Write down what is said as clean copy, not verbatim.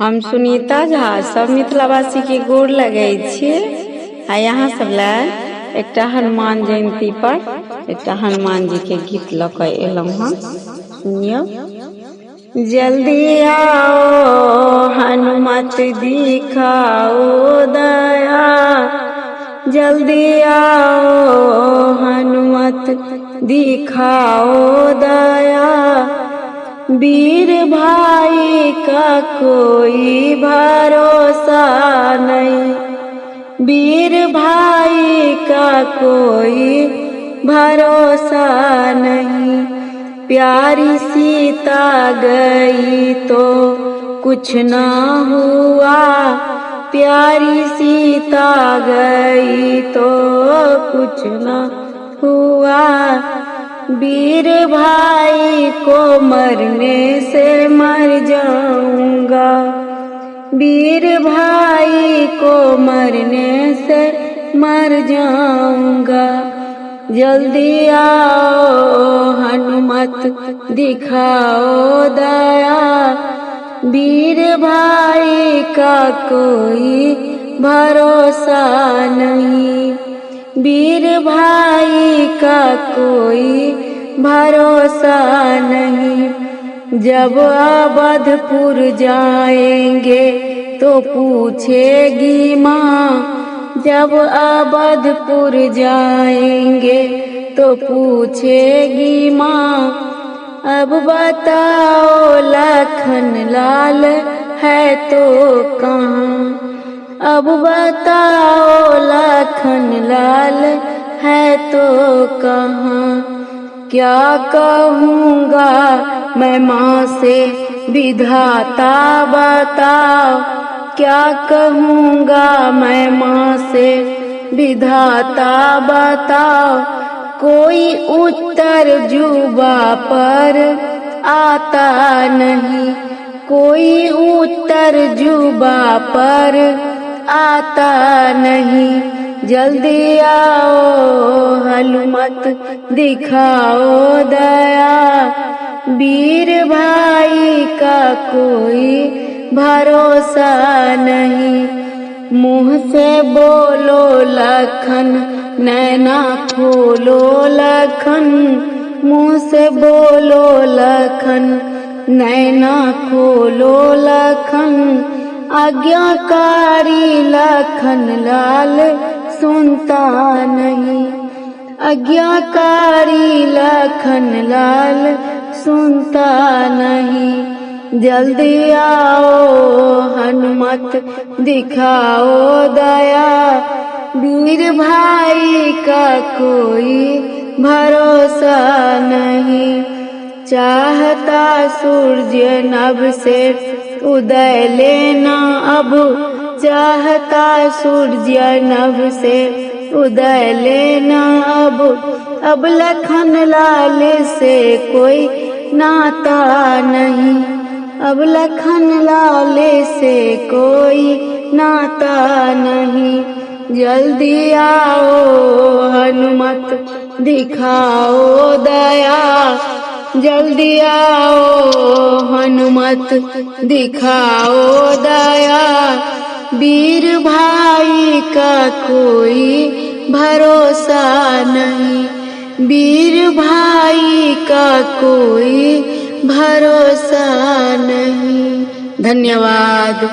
हम सुनीता झा सब मिथिलावासी के गोर लगै छियै। आ यहाँ सब ला एकटा हनुमान जयंती पर एकटा हनुमान जी के गीत लऽ कऽ एलहुँ हँ। सुनियो। जल्दी आओ हनुमत दिखाओ दया, जल्दी आओ हनुमत दिखाओ दया, वीर भाई का कोई भरोसा नहीं, वीर भाई का कोई भरोसा नहीं। प्यारी सीता गई तो कुछ ना हुआ, प्यारी सीता गई तो कुछ ना हुआ। वीर भाई को मरने से मर जाऊंगा, वीर भाई को मरने से मर जाऊंगा। जल्दी आओ हनुमत दिखाओ दया, वीर भाई का कोई भरोसा नहीं, वीर भाई का कोई भरोसा नहीं। जब अवधपुर जाएंगे तो पूछेगी माँ, जब अवधपुर जाएंगे तो पूछेगी माँ। अब बताओ लखन लाल है तो कहाँ, अब बताओ लखन लाल है तो कहाँ। क्या कहूँगा मैं माँ से विधाता बताओ, क्या कहूँगा मैं माँ से विधाता बताओ। कोई उत्तर जुबा पर आता नहीं, कोई उत्तर जुबा पर आता नहीं। जल्दी आओ हनुमत दिखाओ दया, वीर भाई का कोई भरोसा नहीं। मुँह से बोलो लखन नैना खोलो लखन, मुँह से बोलो लखन नैना खोलो लखन। आज्ञाकारी लखन लाल सुनता नहीं, आज्ञाकारी लखन लाल सुनता नहीं। जल्दी आओ हनुमत दिखाओ दया, वीर भाई का कोई भरोसा नहीं। चाहता सूरज नभ से उदय लेना अब, चाहता सूरज नभ से उदय लेना अब लखन लाल से कोई नाता नहीं, अब लखन लाल से कोई नाता नहीं। जल्दी आओ हनुमत दिखाओ दया, जल्दी आओ हनुमत दिखाओ दया, वीर भाई का कोई भरोसा नहीं, वीर भाई का कोई भरोसा नहीं। धन्यवाद।